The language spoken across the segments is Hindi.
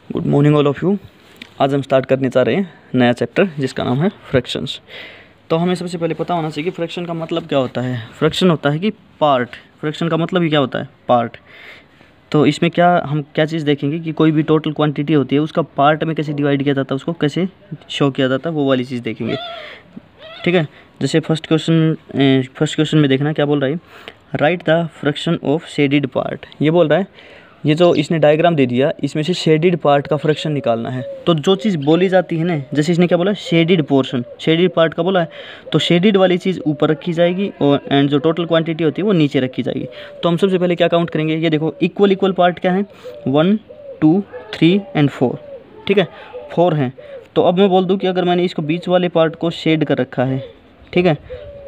Good morning all of you. आज हम स्टार्ट करने जा रहे हैं नया चैप्टर जिसका नाम है फ्रैक्शंस। तो हमें सबसे पहले पता होना चाहिए कि फ्रैक्शन का मतलब क्या होता है। फ्रैक्शन होता है कि पार्ट। फ्रैक्शन का मतलब ही क्या होता है? पार्ट। तो इसमें हम क्या चीज़ देखेंगे कि कोई भी टोटल क्वांटिटी होती है उसका पार्ट में कैसे डिवाइड किया जाता है, उसको कैसे शो किया जाता है, वो वाली चीज़ देखेंगे। ठीक है। जैसे फर्स्ट क्वेश्चन में देखना क्या बोल रहा है, right the fraction of shaded part. ये बोल रहा है, ये जो इसने डायग्राम दे दिया इसमें से शेडेड पार्ट का फ्रैक्शन निकालना है। तो जो चीज़ बोली जाती है ना, जैसे इसने क्या बोला, शेडेड पोर्शन, शेडेड पार्ट का बोला है, तो शेडेड वाली चीज़ ऊपर रखी जाएगी और एंड जो टोटल क्वांटिटी होती है वो नीचे रखी जाएगी। तो हम सबसे पहले क्या काउंट करेंगे, ये देखो इक्वल पार्ट क्या है, 1 2 3 एंड 4। ठीक है, 4 हैं। तो अब मैं बोल दूँ कि अगर मैंने इसको बीच वाले पार्ट को शेड कर रखा है, ठीक है,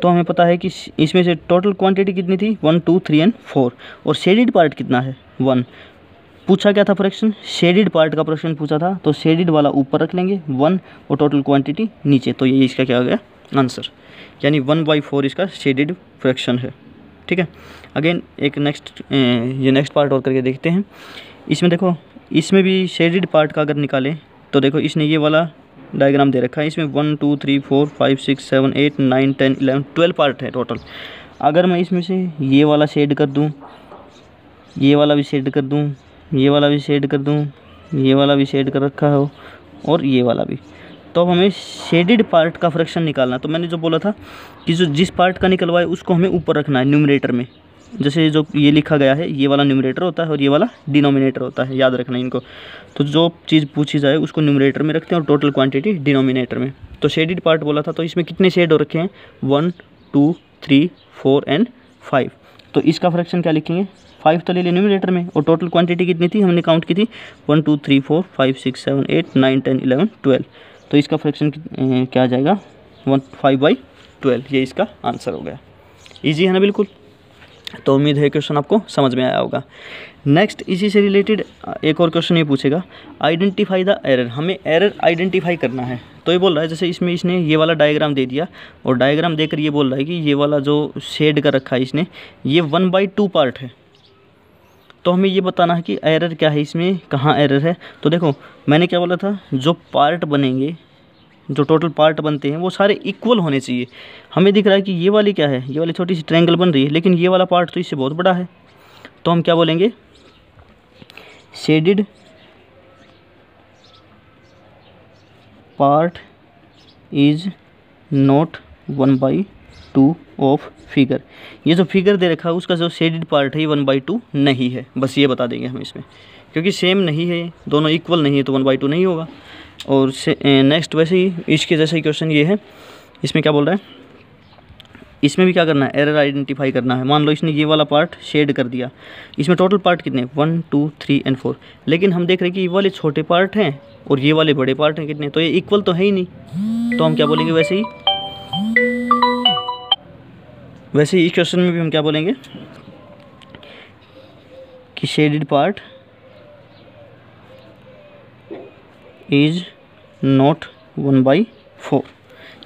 तो हमें पता है कि इसमें से टोटल क्वांटिटी कितनी थी, 1 2 3 एंड 4, और शेडेड पार्ट कितना है, 1। पूछा क्या था फ्रैक्शन, शेडेड पार्ट का फ्रैक्शन पूछा था, तो शेडेड वाला ऊपर रख लेंगे 1 और टोटल क्वांटिटी नीचे। तो ये इसका क्या हो गया आंसर, यानी 1/4 इसका शेडेड फ्रैक्शन है। ठीक है। अगेन एक नेक्स्ट पार्ट और करके देखते हैं। इसमें देखो, इसमें भी शेडेड पार्ट का अगर निकालें तो देखो इसने ये वाला डायग्राम दे रखा है, इसमें 1 2 3 4 5 6 7 8 9 10 11 12 पार्ट है टोटल। अगर मैं इसमें से ये वाला शेड कर दूँ, ये वाला भी शेड कर दूँ, ये वाला भी शेड कर दूँ, ये वाला भी शेड कर रखा हो और ये वाला भी, तो हमें शेडेड पार्ट का फ्रैक्शन निकालना। तो मैंने जो बोला था कि जिस पार्ट का निकलवाए उसको हमें ऊपर रखना है न्यूमरेटर में। जैसे जो ये लिखा गया है, ये वाला न्यूमरेटर होता है और ये वाला डिनोमिनेटर होता है, याद रखना इनको। तो जो चीज़ पूछी जाए उसको न्यूमरेटर में रखते हैं और टोटल क्वांटिटी डिनोमिनेटर में। तो शेडेड पार्ट बोला था, तो इसमें कितने शेड हो रखे हैं, 1 2 3 4 एंड 5। तो इसका फ्रैक्शन क्या लिखेंगे, 5 तो ले लें न्यूमरेटर में, और टोटल क्वांटिटी कितनी थी, हमने काउंट की थी 1 2 3 4 5 6 7 8 9 10 11 12। तो इसका फ्रैक्शन क्या आ जाएगा, 5/12। ये इसका आंसर हो गया। इजी है ना बिल्कुल। तो उम्मीद है क्वेश्चन आपको समझ में आया होगा। नेक्स्ट इसी से रिलेटेड एक और क्वेश्चन ये पूछेगा, आइडेंटिफाई द एरर। हमें एरर आइडेंटिफाई करना है। तो ये बोल रहा है, जैसे इसमें इसने ये वाला डायग्राम दे दिया और डायग्राम देकर ये बोल रहा है कि ये वाला जो शेड कर रखा है इसने, ये 1/2 पार्ट है। तो हमें ये बताना है कि एरर क्या है इसमें, कहाँ एरर है। तो देखो मैंने क्या बोला था, जो पार्ट बनेंगे, जो टोटल पार्ट बनते हैं वो सारे इक्वल होने चाहिए। हमें दिख रहा है कि ये वाली क्या है, ये वाली छोटी सी ट्रायंगल बन रही है, लेकिन ये वाला पार्ट तो इससे बहुत बड़ा है। तो हम क्या बोलेंगे, shaded part is not 1/2 of figure. ये जो फिगर दे रखा है उसका जो शेडेड पार्ट है ये 1/2 नहीं है। बस ये बता देंगे हम इसमें, क्योंकि सेम नहीं है, दोनों इक्वल नहीं है, तो 1/2 नहीं होगा। और नेक्स्ट वैसे ही इसके जैसा ही क्वेश्चन ये है, इसमें क्या बोल रहा है, इसमें भी क्या करना है, एरर आइडेंटिफाई करना है। मान लो इसने ये वाला पार्ट शेड कर दिया, इसमें टोटल पार्ट कितने, 1 2 3 एंड 4, लेकिन हम देख रहे हैं कि ये वाले छोटे पार्ट हैं और ये वाले बड़े पार्ट हैं कितने, तो ये इक्वल तो है ही नहीं। तो हम क्या बोलेंगे, वैसे ही इस क्वेश्चन में भी हम क्या बोलेंगे कि शेडेड पार्ट इज नॉट 1/4।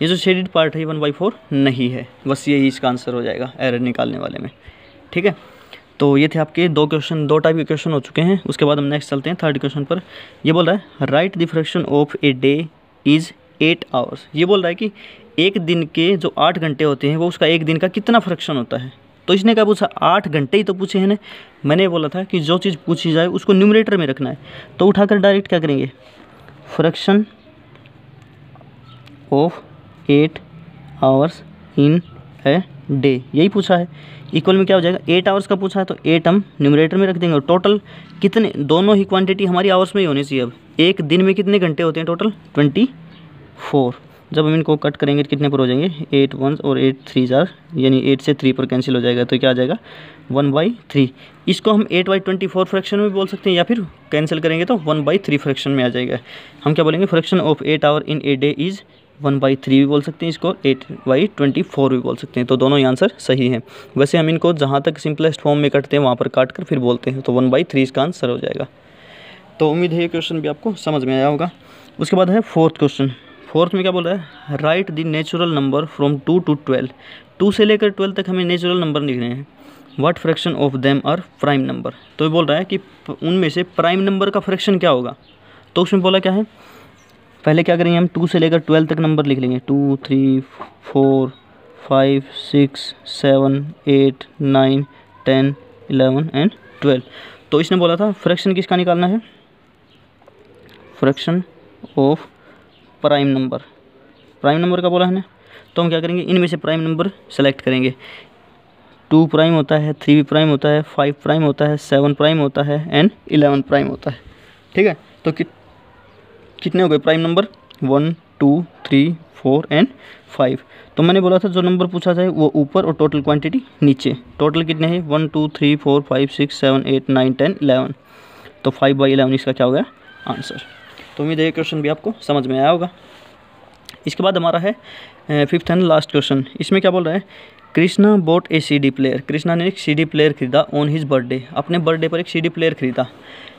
ये जो शेडेड पार्ट है ये 1/4 नहीं है। बस यही इसका आंसर हो जाएगा एरर निकालने वाले में। ठीक है। तो ये थे आपके दो टाइप के क्वेश्चन हो चुके हैं। उसके बाद हम नेक्स्ट चलते हैं थर्ड क्वेश्चन पर। ये बोल रहा है, right the fraction of A day is 8 hours. ये बोल रहा है कि एक दिन के जो 8 घंटे होते हैं वो उसका एक दिन का कितना फ्रैक्शन होता है। तो इसने क्या पूछा, 8 घंटे ही तो पूछे हैं ना। मैंने बोला था कि जो चीज़ पूछी जाए उसको न्यूमरेटर में रखना है। तो उठाकर डायरेक्ट क्या करेंगे, fraction of 8 hours in a day, यही पूछा है। इक्वल में क्या हो जाएगा, 8 आवर्स का पूछा है तो 8 हम न्यूमरेटर में रख देंगे, और टोटल कितने, दोनों ही क्वांटिटी हमारी आवर्स में ही होनी चाहिए। अब एक दिन में कितने घंटे होते हैं टोटल, 24। जब हम इनको कट करेंगे तो कितने पर हो जाएंगे, 8 1 और 8 3 4, यानी 8 से 3 पर कैंसिल हो जाएगा, तो क्या आ जाएगा 1/3। इसको हम 8/24 फ्रैक्शन में बोल सकते हैं, या फिर कैंसिल करेंगे तो 1/3 फ्रैक्शन में आ जाएगा। हम क्या बोलेंगे, fraction of 8 hour in a day is 1/3 भी बोल सकते हैं, इसको 8/24 भी बोल सकते हैं। तो दोनों ही आंसर सही हैं। वैसे हम इनको जहाँ तक सिंपलेस्ट फॉर्म में कटते हैं वहाँ पर काट कर फिर बोलते हैं, तो 1/3 इसका आंसर हो जाएगा। तो उम्मीद है ये क्वेश्चन भी आपको समझ में आया होगा। उसके बाद है फोर्थ क्वेश्चन। फोर्थ में क्या बोल रहा है, right the natural number from 2 to 12। 2 से लेकर 12 तक हमें नेचुरल नंबर लिखने हैं। What fraction of them are prime number. तो ये बोल रहा है कि उनमें से प्राइम नंबर का फ्रैक्शन क्या होगा। तो उसमें बोला क्या है, पहले क्या करेंगे हम 2 से लेकर 12 तक नंबर लिख लेंगे, 2 3 4 5 6 7 8 9 10 11 एंड 12। तो इसने बोला था फ्रैक्शन किसका निकालना है, fraction of prime number, prime number का बोला है ना। तो हम क्या करेंगे, इनमें से प्राइम नंबर सेलेक्ट करेंगे। 2 प्राइम होता है, 3 प्राइम होता है, 5 प्राइम होता है, 7 प्राइम होता है एंड 11 प्राइम होता है। ठीक है, तो कितने हो गए प्राइम नंबर, 1 2 3 4 एंड 5। तो मैंने बोला था जो नंबर पूछा जाए वो ऊपर और टोटल क्वांटिटी नीचे। टोटल कितने हैं, 1 2 3 4 5 6 7 8 9 10 11। तो 5/11 इसका क्या हो गया आंसर। तो उम्मीद है ये क्वेश्चन भी आपको समझ में आया होगा। इसके बाद हमारा है 5th एंड लास्ट क्वेश्चन। इसमें क्या बोल रहा है, कृष्णा बॉट ए CD प्लेयर, कृष्णा ने एक CD प्लेयर खरीदा ऑन हिज बर्थडे, अपने बर्थडे पर एक CD प्लेयर खरीदा।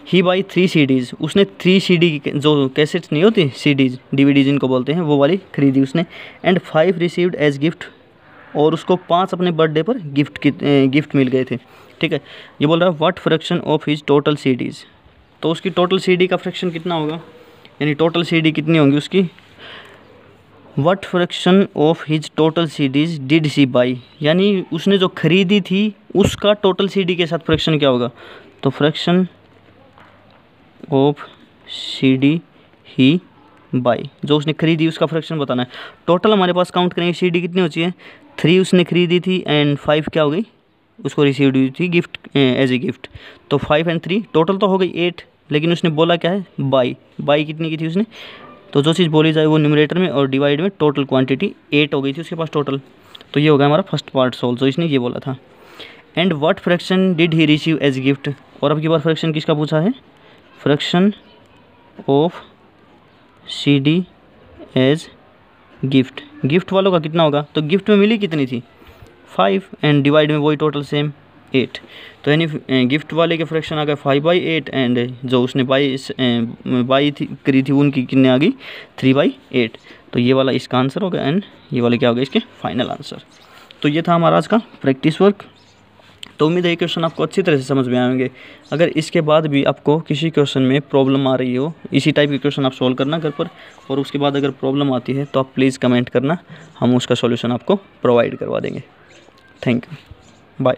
ही बाई 3 CDs, उसने 3 CD जो कैसेट्स नहीं होती CDs DVD जिनको बोलते हैं वो वाली खरीदी उसने। एंड 5 रिसीव्ड एज गिफ्ट, और उसको 5 अपने बर्थडे पर गिफ्ट मिल गए थे। ठीक है, ये बोल रहा है what fraction of his total CDs। तो उसकी टोटल CD का फ्रैक्शन कितना होगा, यानी टोटल CD कितनी होंगी उसकी। What fraction of his total CDs did she buy, यानी उसने जो खरीदी थी उसका टोटल CD के साथ फ्रैक्शन क्या होगा। तो fraction of CD he by, जो उसने खरीदी उसका फ्रैक्शन बताना है। टोटल हमारे पास काउंट करेंगे CD कितनी हो चाहिए, 3 उसने खरीदी थी एंड 5 क्या हो गई उसको रिसीव हुई थी गिफ्ट एज ए गिफ्ट। तो 5 एंड 3 टोटल तो हो गई 8, लेकिन उसने बोला क्या है बाई कितनी की थी उसने। तो जो चीज़ बोली जाए वो न्यूमरेटर में और डिवाइड में टोटल क्वांटिटी 8 हो गई थी उसके पास टोटल। तो ये हो गया हमारा फर्स्ट पार्ट सोल्व, जो इसने ये बोला था। And what fraction did he receive as gift, और अब की बार फ्रैक्शन किसका पूछा है, fraction of CD as gift. Gift वालों का कितना होगा, तो गिफ्ट में मिली कितनी थी 5 एंड डिवाइड में वही टोटल सेम 8। तो यानी गिफ्ट वाले के फ्रैक्शन आ गए 5/8 एंड जो उसने बाई करी थी उनकी कितने आ गई 3/8। तो ये वाला इसका आंसर होगा एंड ये वाले क्या हो गए इसके फाइनल आंसर। तो ये था हमारा आज का प्रैक्टिस वर्क। तो उम्मीद है ये क्वेश्चन आपको अच्छी तरह से समझ में आएंगे। अगर इसके बाद भी आपको किसी क्वेश्चन में प्रॉब्लम आ रही हो, इसी टाइप के क्वेश्चन आप सॉल्व करना घर पर, और उसके बाद अगर प्रॉब्लम आती है तो आप प्लीज़ कमेंट करना, हम उसका सॉल्यूशन आपको प्रोवाइड करवा देंगे। Thank you, bye.